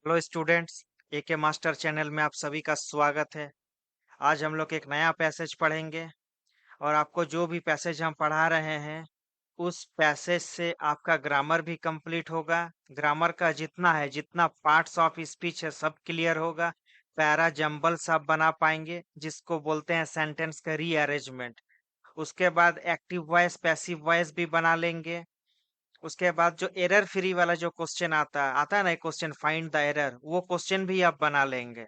Hello students, एके master channel में आप सभी का स्वागत है। आज हम लोग एक नया पैसेज पढ़ेंगे और आपको जो भी पैसेज हम पढ़ा रहे हैं उस पैसेज से आपका ग्रामर भी कंप्लीट होगा। ग्रामर का जितना है, जितना पार्ट्स ऑफ स्पीच है, सब क्लियर होगा। पैरा जंबल्स आप बना पाएंगे जिसको बोलते हैं सेंटेंस का रीअरेंजमेंट। उसके बाद एक्टिव वॉइस पैसिव वॉइस भी बना लेंगे। उसके बाद जो एरर फ्री वाला जो क्वेश्चन आता है ना, क्वेश्चन फाइंड द एरर, वो क्वेश्चन भी आप बना लेंगे।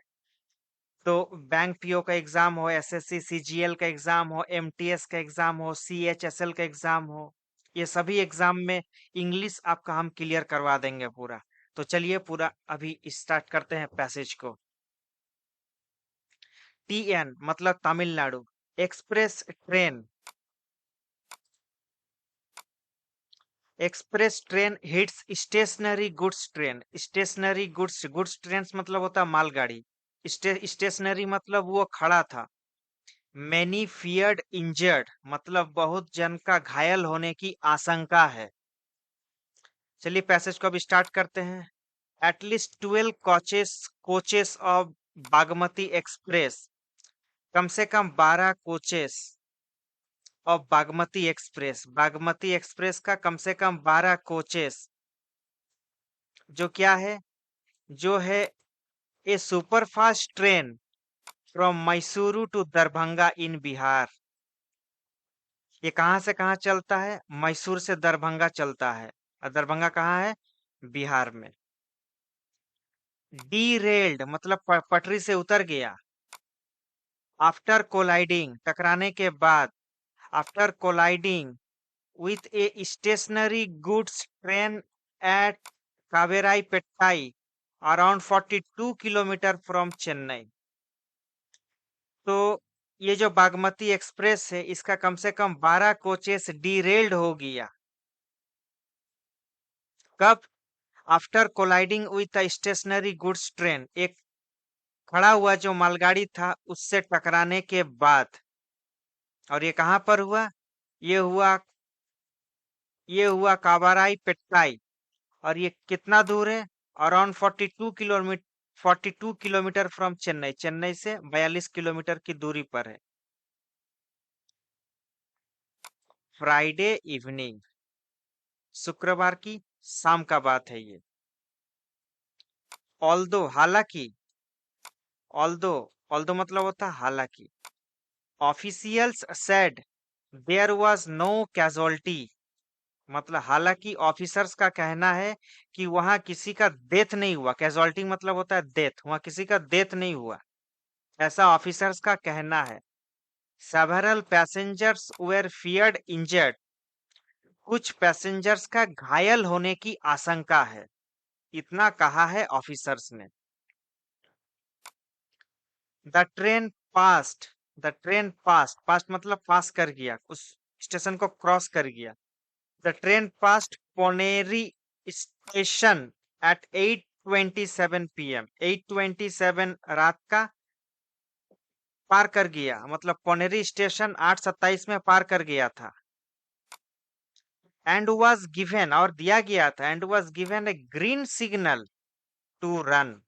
तो बैंक पीओ का एग्जाम हो, एसएससी सीजीएल का एग्जाम हो, एमटीएस का एग्जाम हो, सीएचएसएल का एग्जाम हो, ये सभी एग्जाम में इंग्लिश आपका हम क्लियर करवा देंगे पूरा। तो चलिए पूरा अभी स्टार्ट करते हैं पैसेज को। टीएन मतलब Tamil Nadu. Express train, express train hits stationary goods train. Stationary goods, goods train मतलब होता है मालगाड़ी। स्टेशनरी मतलब वो खड़ा था। मैनी फियर्ड इंजर्ड मतलब बहुत जन का घायल होने की आशंका है। चलिए पैसेज को अब स्टार्ट करते हैं। At least 12 coaches coaches of Bagmati express, कम से कम 12 coaches of Bagmati express, Bagmati express का कम से कम 12 कोचेस, जो क्या है, जो है a superfast train from Mysuru to Darbhanga in Bihar. ये कहाँ से कहाँ चलता है? मैसूर से दरभंगा चलता है। और दरभंगा कहाँ है? बिहार में। डीरेल्ड मतलब पटरी से उतर गया। आफ्टर कोलाइडिंग टकराने के बाद, after colliding with a stationary goods train at Kavarai Pettai around 42 kilometre from Chennai. तो ये जो बागमती एक्सप्रेस है इसका कम से कम 12 कोचेस डीरेल्ड हो गया। कब? After colliding with a stationary goods train, एक खड़ा हुआ जो मालगाड़ी था उससे टकराने के बाद। और ये कहां पर हुआ? ये हुआ, ये हुआ कावाराई पेट्टाई। और ये कितना दूर है? Around 42 kilometre, 42 kilometre from Chennai, Chennai से 42 किलोमीटर की दूरी पर है। फ्राइडे इवनिंग, शुक्रवार की शाम का बात है ये। ऑल्दो हालांकि, ऑल्दो, ऑल्दो मतलब होता है हालांकि। Officials said there was no casualty, मतलब हालांकि ऑफिसर्स का कहना है कि वहां किसी का डेथ नहीं हुआ। कैजुअल्टी मतलब होता है डेथ, वहां किसी का डेथ नहीं हुआ, ऐसा ऑफिसर्स का कहना है। Several passengers were feared injured, कुछ पैसेंजर्स का घायल होने की आशंका है। इतना कहा है ऑफिसर्स ने। The train past, the train past, past मतलब पास कर गया, उस स्टेशन को क्रॉस कर गया। The train passed Ponneri station at 8:27 PM, 8:27 रात का पार कर गया, मतलब पोनेरी स्टेशन 8:27 में पार कर गया था। एंड वाज गिवन, और दिया गया था, and was given a green signal to run.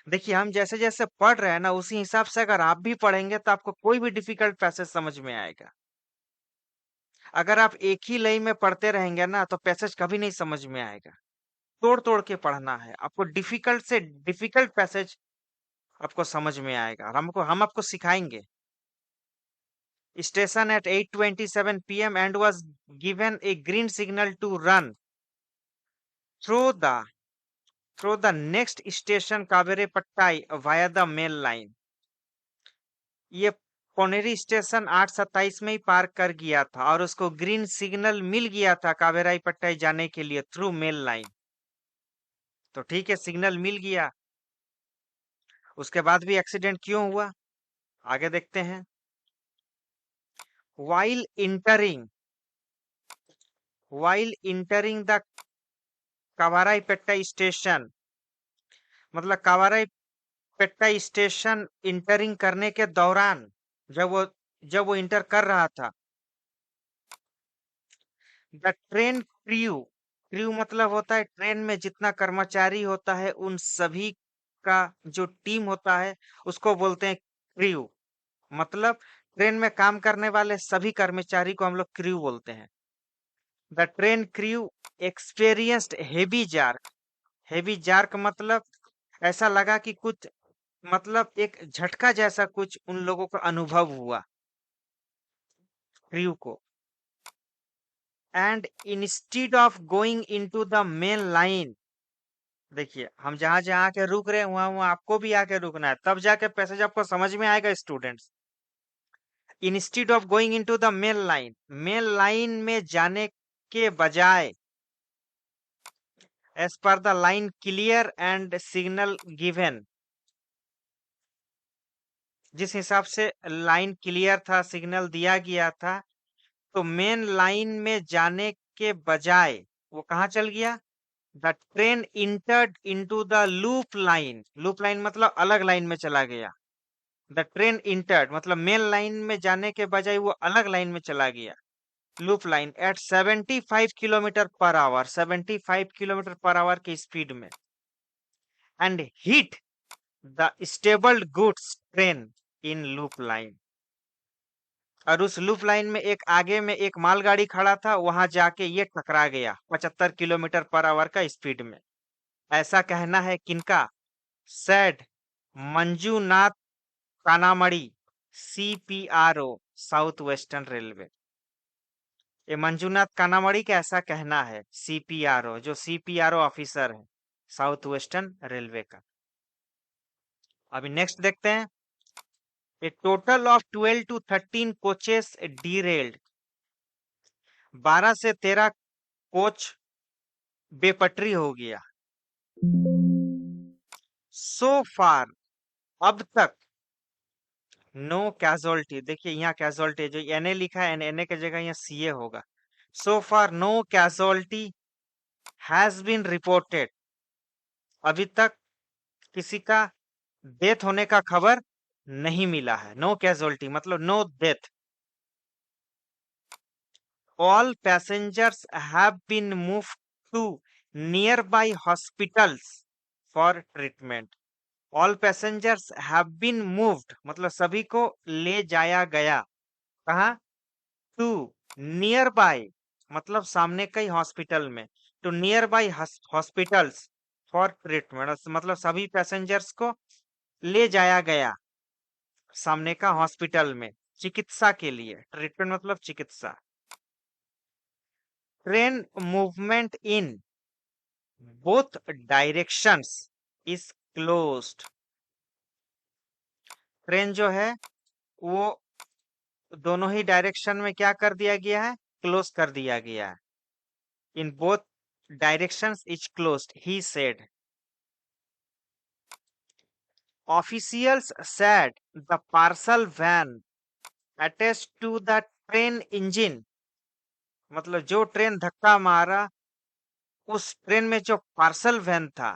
देखिए हम जैसे जैसे पढ़ रहे हैं ना, उसी हिसाब से अगर आप भी पढ़ेंगे तो आपको कोई भी डिफिकल्ट पैसेज समझ में आएगा। अगर आप एक ही लाइन में पढ़ते रहेंगे ना तो पैसेज कभी नहीं समझ में आएगा। तोड़ तोड़ के पढ़ना है आपको, डिफिकल्ट से डिफिकल्ट पैसेज आपको समझ में आएगा और हम आपको सिखाएंगे। Station at 8:27 PM and was given a green signal to run through the through the next station Kavarai Pettai via the main line. ये पोनेरी स्टेशन 8:27 में ही पार कर गया था और उसको ग्रीन सिग्नल मिल गया था कावेराई पट्टाई जाने के लिए थ्रू मेल लाइन। तो ठीक है, सिग्नल मिल गया। उसके बाद भी एक्सीडेंट क्यों हुआ, आगे देखते हैं। while entering while entering the Kavaraipettai station, मतलब कावाराईपेट्टा स्टेशन इंटरिंग करने के दौरान, जब वो इंटर कर रहा था, द ट्रेन क्रू क्रू मतलब होता है ट्रेन में जितना कर्मचारी होता है उन सभी का जो टीम होता है उसको बोलते हैं क्रू। मतलब ट्रेन में काम करने वाले सभी कर्मचारी को हम लोग क्रू बोलते हैं। The train crew experienced heavy jerk. Heavy jerk मतलब ऐसा लगा कि कुछ, मतलब एक झटका जैसा कुछ उन लोगों को अनुभव हुआ क्रू को। And instead of going into the main line, देखिए हम जहां जहां आके रुक रहे हैं वहां वहां आपको भी आके रुकना है, तब जाके पैसेज आपको समझ में आएगा students. Instead of going into the main line में जाने के बजाय, as per the line clear and signal given, जिस हिसाब से लाइन क्लियर था, सिग्नल दिया गया था, तो मेन लाइन में जाने के बजाय वो कहाँ चल गया? The train entered into the loop line. Loop line मतलब अलग लाइन में चला गया। द ट्रेन इंटर्ड मतलब मेन लाइन में जाने के बजाय वो अलग लाइन में चला गया, loop line, at 75 kilometre per hour, 75 kilometre per hour की स्पीड में, and hit the stabled goods train in loop line. और उस लूप लाइन में एक आगे में एक मालगाड़ी खड़ा था, वहां जाके ये टकरा गया 75 किलोमीटर पर आवर का स्पीड में। ऐसा कहना है किनका? Said Manjunath Kanamani, CPRO, south western railway. ये मंजूनाथ कानामणि का ऐसा कहना है, सीपीआरओ, जो सीपीआरओ ऑफिसर है साउथ वेस्टर्न रेलवे का। अभी नेक्स्ट देखते हैं। A total of 12 to 13 coaches derailed, 12 से 13 कोच बेपटरी हो गया। सो फार, अब तक, नो कैजुअलिटी, देखिए यहाँ कैजुअलिटी जो एनए लिखा है, एनए की जगह यहाँ सीए होगा। So far no casualty has been reported, अभी तक किसी का डेथ होने का खबर नहीं मिला है। नो कैजुअलिटी मतलब no death. All passengers have been moved to nearby hospitals for treatment. All passengers have been moved मतलब सभी को ले जाया गया, कहाँ? टू नियर बाय मतलब सामने कई हॉस्पिटल में, to nearby hospitals for treatment मतलब सभी पैसेंजर्स को ले जाया गया सामने का हॉस्पिटल में चिकित्सा के लिए। ट्रीटमेंट मतलब चिकित्सा। Train movement in both directions is closed, train जो है वो दोनों ही डायरेक्शन में क्या कर दिया गया है? क्लोज कर दिया गया है। In both directions is closed, he said. Officials said the parcel van attached to the train engine, मतलब जो ट्रेन धक्का मारा उस ट्रेन में जो पार्सल वैन था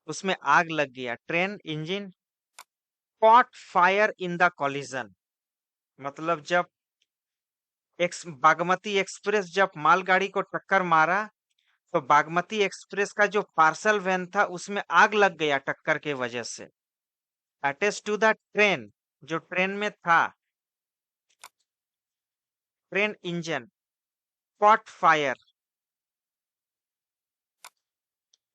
उसमें आग लग गया। Train engine caught fire in the collision, मतलब जब बागमती एक्सप्रेस जब मालगाड़ी को टक्कर मारा तो बागमती एक्सप्रेस का जो पार्सल वैन था उसमें आग लग गया टक्कर के वजह से। अटैच टू द ट्रेन, जो ट्रेन में था, train engine caught fire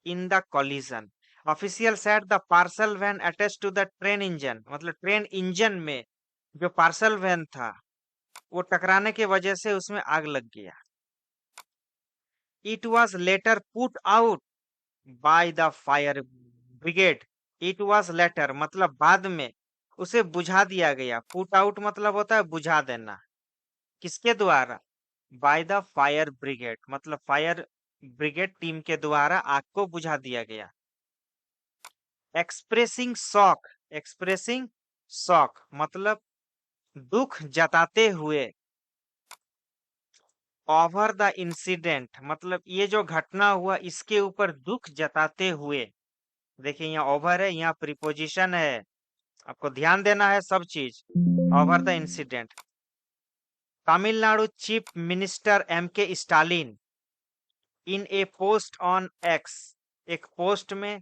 in the collision. Official said the parcel van attached to the train engine, मतलब ट्रेन इंजन में जो पार्सल वैन था वो टकराने के वजह से उसमें आग लग गया। It was later put out by the fire brigade. It was later मतलब बाद में उसे बुझा दिया गया। पुट आउट मतलब होता है बुझा देना। किसके द्वारा? बाय द फायर ब्रिगेड मतलब फायर ब्रिगेड टीम के द्वारा आग को बुझा दिया गया। एक्सप्रेसिंग शॉक, एक्सप्रेसिंग शॉक मतलब दुख जताते हुए। ओवर द इंसिडेंट मतलब ये जो घटना हुआ इसके ऊपर दुख जताते हुए। देखिए यहाँ ओवर है, यहाँ प्रीपोजिशन है, आपको ध्यान देना है सब चीज। Over the incident. Tamil Nadu chief minister M K Stalin in a post on X, एक पोस्ट में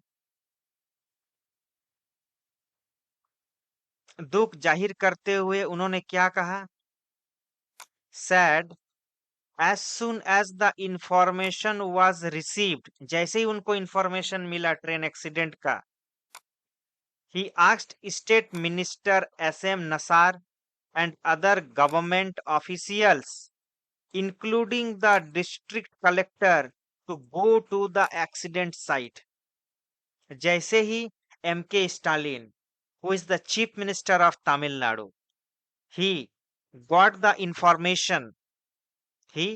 दुख जाहिर करते हुए उन्होंने क्या कहा? Said as soon as the information was received, जैसे ही उनको इंफॉर्मेशन मिला ट्रेन एक्सीडेंट का, he asked state minister SM Nassar and other government officials, including the district collector, to go to the accident site. जैसे ही MK Stalin, who is the chief minister of Tamil Nadu, he got the information, he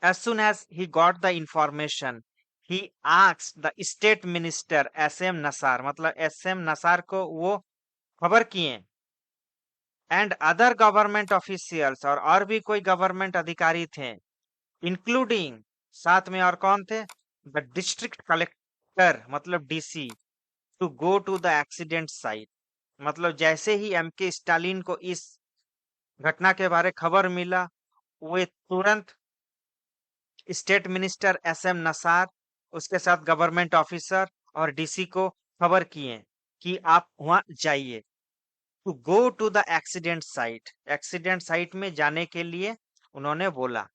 as soon as he got the information, he asked the state minister SM Nassar, मतलब SM Nassar को वो खबर किए, and other government officials, और भी कोई government अधिकारी थे, इंक्लूडिंग, साथ में और कौन थे? द डिस्ट्रिक्ट कलेक्टर, मतलब DC, to go to the accident site. मतलब जैसे ही MK स्टालिन को इस घटना के बारे खबर मिला, वे तुरंत स्टेट मिनिस्टर SM नसार, उसके साथ गवर्नमेंट ऑफिसर और DC को खबर किए कि आप वहां जाइए, to go to the accident site, accident site में जाने के लिए उन्होंने बोला।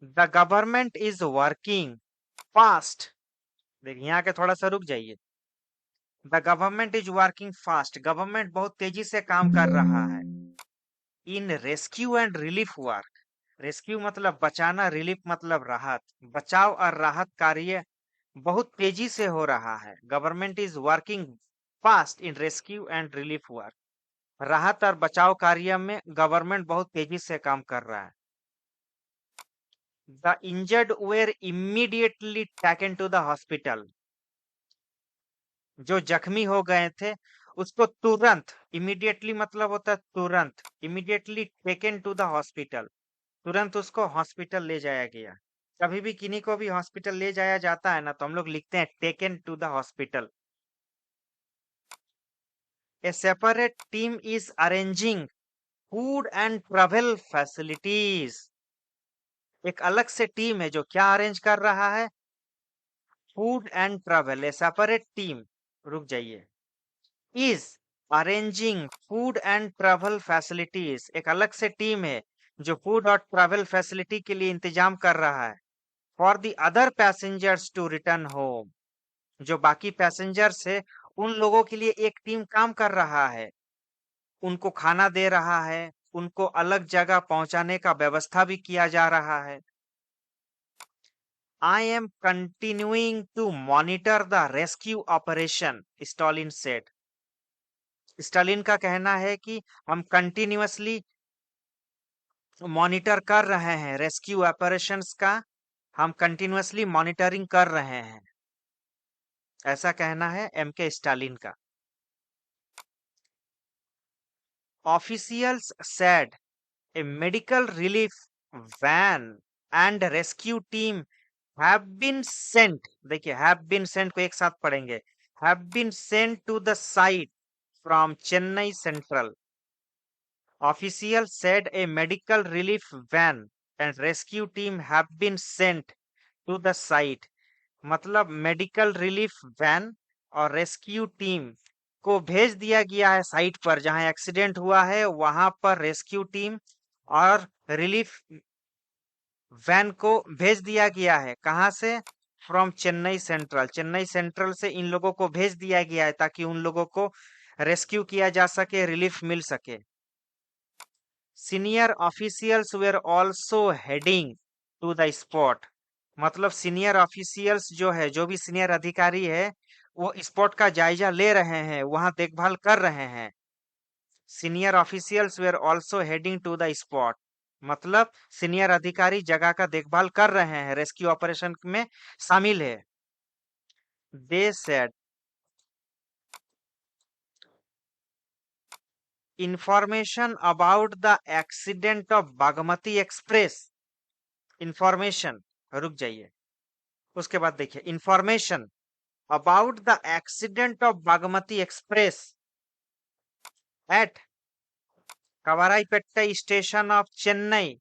The government is working fast, देखिए यहाँ के थोड़ा सा रुक जाइए। The government is working fast, government बहुत तेजी से काम कर रहा है। In rescue and relief work, rescue मतलब बचाना, रिलीफ मतलब राहत, बचाव और राहत कार्य बहुत तेजी से हो रहा है। Government is working fast in rescue and relief work, राहत और बचाव कार्य में गवर्नमेंट बहुत तेजी से काम कर रहा है। The injured were immediately taken to the hospital, जो जख्मी हो गए थे उसको तुरंत, इमीडिएटली मतलब होता है तुरंत, immediately taken to the hospital, तुरंत उसको हॉस्पिटल ले जाया गया। कभी भी किन्हीं को भी हॉस्पिटल ले जाया जाता है ना, तो हम लोग लिखते हैं taken to the hospital. A separate team is arranging food and travel facilities, एक अलग से टीम है जो क्या अरेंज कर रहा है? Food and travel. A separate team, रुक जाइए, is arranging food and travel facilities, एक अलग से टीम है जो फूड और ट्रेवल फैसिलिटी के लिए इंतजाम कर रहा है। For the other passengers to return home, जो बाकी पैसेंजर्स है उन लोगों के लिए एक टीम काम कर रहा है, उनको खाना दे रहा है, उनको अलग जगह पहुंचाने का व्यवस्था भी किया जा रहा है। I am continuing to monitor the rescue operation, Stalin said, Stalin का कहना है कि हम कंटिन्यूअसली मॉनिटर कर रहे हैं रेस्क्यू ऑपरेशंस का, हम कंटिन्यूअसली मॉनिटरिंग कर रहे हैं, ऐसा कहना है MK स्टालिन का। Officials said a medical relief van and rescue team have been sent, देखिए हैव बीन सेंट को एक साथ पढ़ेंगे, have been sent to the site from Chennai Central. Officials said a medical relief van and rescue team have been sent to the site. मतलब medical relief van और rescue team को भेज दिया गया है साइट पर जहां एक्सीडेंट हुआ है, वहां पर रेस्क्यू टीम और रिलीफ वैन को भेज दिया गया है। कहां से? From Chennai central, Chennai central से इन लोगों को भेज दिया गया है ताकि उन लोगों को रेस्क्यू किया जा सके, रिलीफ मिल सके। Senior officials were also heading to the spot, मतलब सीनियर ऑफिशियल्स जो है, जो भी सीनियर अधिकारी है, वो स्पॉट का जायजा ले रहे हैं, वहां देखभाल कर रहे हैं। Senior officials were also heading to the spot, मतलब सीनियर अधिकारी जगह का देखभाल कर रहे हैं, रेस्क्यू ऑपरेशन में शामिल है। They said information about the accident of Bagmati express, information, रुक जाइए, उसके बाद देखिए, information about the accident of Bagmati express at Kavaraipettai station of Chennai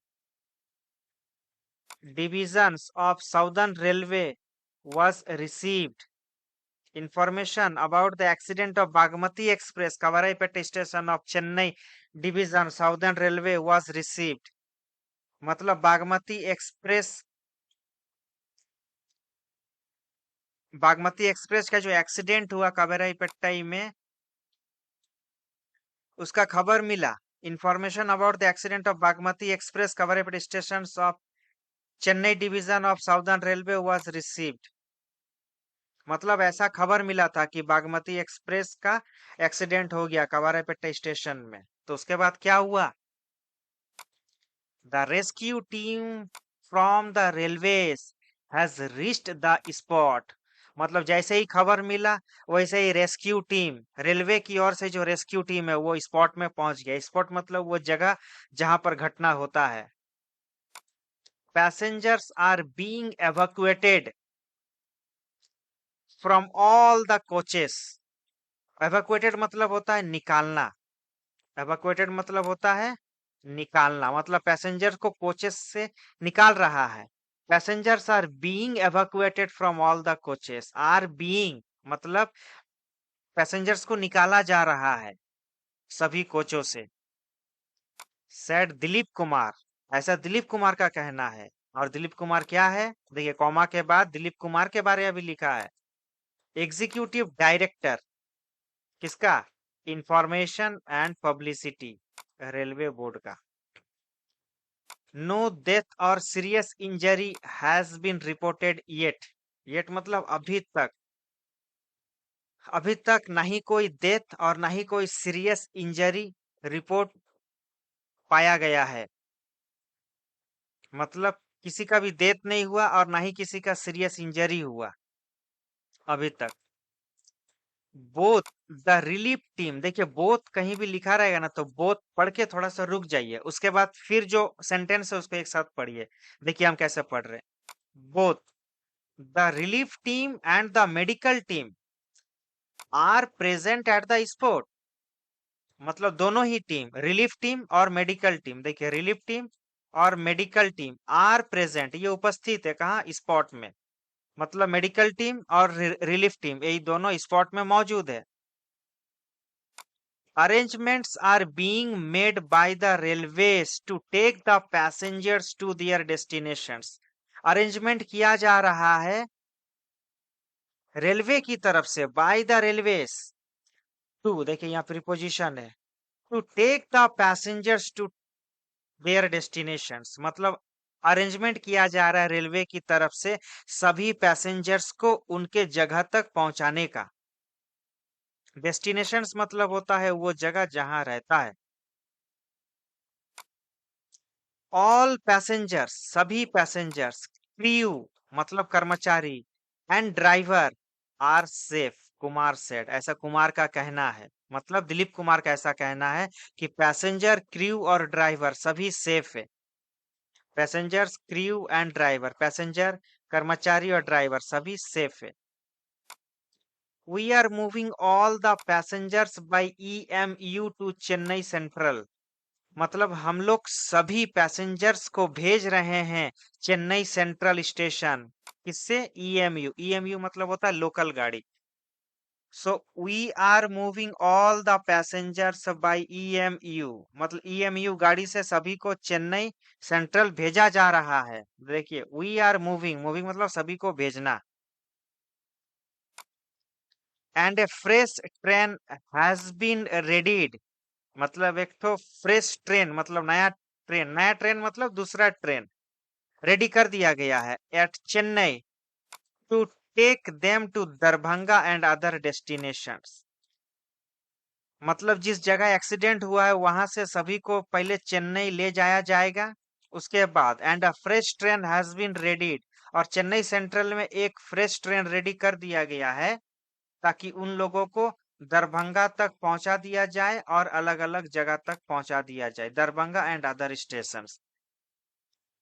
divisions of Southern Railway was received. Information about the accident of Bagmati Express, Kavaraipetta station of Chennai division, Southern Railway was received. मतलब Bagmati express का जो accident हुआ कवराईपेट्टाई में, उसका खबर मिला. Information about the accident of Bagmati express Kavaraipettai station of Chennai division of southern railway was received. मतलब ऐसा खबर मिला था कि बागमती एक्सप्रेस का एक्सीडेंट हो गया कवराईपेट्टा स्टेशन में. तो उसके बाद क्या हुआ? The rescue team from the railways has reached the spot. मतलब जैसे ही खबर मिला वैसे ही रेस्क्यू टीम, रेलवे की ओर से जो रेस्क्यू टीम है वो स्पॉट में पहुंच गया. स्पॉट मतलब वो जगह जहां पर घटना होता है. Passengers are being evacuated from all the coaches. Evacuated मतलब होता है निकालना. एवैक्यूएटेड मतलब होता है निकालना. मतलब पैसेंजर को कोचेस से निकाल रहा है. Passengers are being evacuated from all the coaches. Are being मतलब पैसेंजर्स को निकाला जा रहा है सभी कोचों से. सेड दिलीप कुमार. ऐसा दिलीप कुमार का कहना है. और दिलीप कुमार क्या है? देखिए कॉमा के बाद दिलीप कुमार के बारे में भी लिखा है. एग्जीक्यूटिव डायरेक्टर किसका? Information and publicity, railway board का. नो डेथ और serious injury has been reported yet. Yet मतलब अभी तक नहीं कोई डेथ और नहीं कोई सीरियस इंजरी रिपोर्ट पाया गया है. मतलब किसी का भी डेथ नहीं हुआ और ना ही किसी का सीरियस इंजरी हुआ अभी तक. Both the relief team. देखिए बोथ कहीं भी लिखा रहेगा ना तो बोथ पढ़ के थोड़ा सा रुक जाइए, उसके बाद फिर जो सेंटेंस है उसको एक साथ पढ़िए. देखिए हम कैसे पढ़ रहे हैं. Both the relief team and the medical team are present at the spot. मतलब दोनों ही टीम, रिलीफ टीम और मेडिकल टीम. देखिए रिलीफ टीम और मेडिकल टीम आर प्रेजेंट, ये उपस्थित है कहाँ? स्पॉट में. मतलब मेडिकल टीम और रिलीफ टीम यही दोनों स्पॉट में मौजूद है. Arrangements are being made by the railways to take the passengers to their destinations. Arrangement किया जा रहा है रेलवे की तरफ से, बाय द रेलवेज. टू देखिए यहाँ प्रीपोजिशन है. To take the passengers to their destinations. मतलब अरेंजमेंट किया जा रहा है रेलवे की तरफ से सभी पैसेंजर्स को उनके जगह तक पहुंचाने का. डेस्टिनेशंस मतलब होता है वो जगह जहां रहता है. ऑल पैसेंजर्स सभी पैसेंजर्स, क्रू मतलब कर्मचारी, and driver are safe, Kumar said. ऐसा कुमार का कहना है. मतलब दिलीप कुमार का ऐसा कहना है कि पैसेंजर, क्रू और ड्राइवर सभी सेफ है. Passengers, crew and driver, passenger, कर्मचारी और ड्राइवर सभी सेफ है. We are moving all the passengers by EMU to Chennai Central. मतलब हम लोग सभी पैसेंजर्स को भेज रहे हैं चेन्नई सेंट्रल स्टेशन. किससे? EMU. EMU मतलब होता है लोकल गाड़ी. So we are moving all the passengers by EMU. मतलब EMU गाड़ी से सभी को चेन्नई सेंट्रल भेजा जा रहा है. देखिए वी आर मूविंग, मूविंग मतलब सभी को भेजना. And a fresh train has been readied. मतलब एक तो फ्रेश ट्रेन मतलब नया ट्रेन, नया ट्रेन मतलब दूसरा ट्रेन रेडी कर दिया गया है at Chennai to take them to Darbhanga and other destinations. मतलब जिस जगह एक्सीडेंट हुआ है वहां से सभी को पहले चेन्नई ले जाया जाएगा. उसके बाद and a fresh train has been readied. और चेन्नई सेंट्रल में एक फ्रेश ट्रेन रेडी कर दिया गया है ताकि उन लोगों को दरभंगा तक पहुंचा दिया जाए और अलग अलग जगह तक पहुंचा दिया जाए. Darbhanga and other station.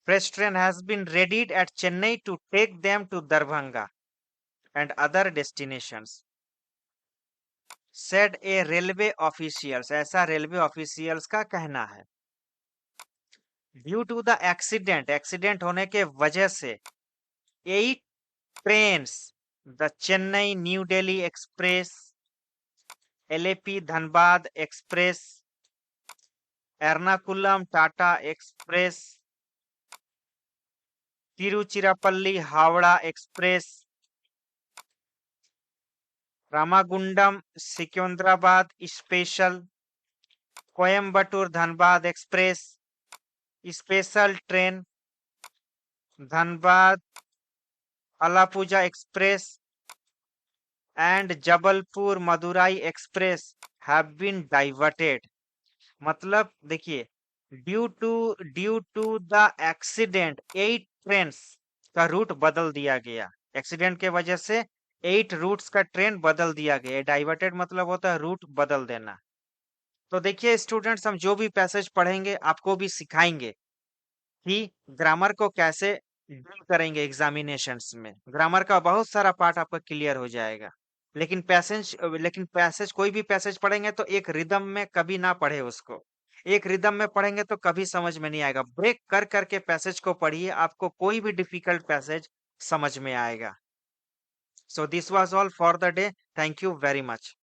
Fresh train has been readied at Chennai to take them to Darbhanga and other destinations, said a railway officials. ऐसा रेलवे ऑफिशियल्स का कहना है. Due to the accident, accident होने के वजह से 8 trains, the Chennai New Delhi express, Alleppey Dhanbad express, Ernakulam Tata express, Tiruchirappalli Howrah express, Ramagundam Secunderabad special, Coimbatore Dhanbad express special train, Dhanbad Alappuzha express and Jabalpur Madurai express have been diverted. मतलब देखिए, due to the accident 8 trains का रूट बदल दिया गया। एक्सीडेंट के वजह से 8 रूट्स का ट्रेन बदल दिया गया। डाइवर्टेड मतलब होता है रूट बदल देना। तो देखिए स्टूडेंट्स, हम जो भी पैसेज पढ़ेंगे आपको भी सिखाएंगे कि ग्रामर को कैसे डील करेंगे एग्जामिनेशंस में। ग्रामर का बहुत सारा पार्ट आपका क्लियर हो जाएगा। लेकिन पैसेज कोई भी पैसेज पढ़ेंगे तो एक रिदम में कभी ना पढ़े उसको। एक रिदम में पढ़ेंगे तो कभी समझ में नहीं आएगा। ब्रेक कर करके पैसेज को पढ़िए, आपको कोई भी डिफिकल्ट पैसेज समझ में आएगा। So this was all for the day. Thank you very much.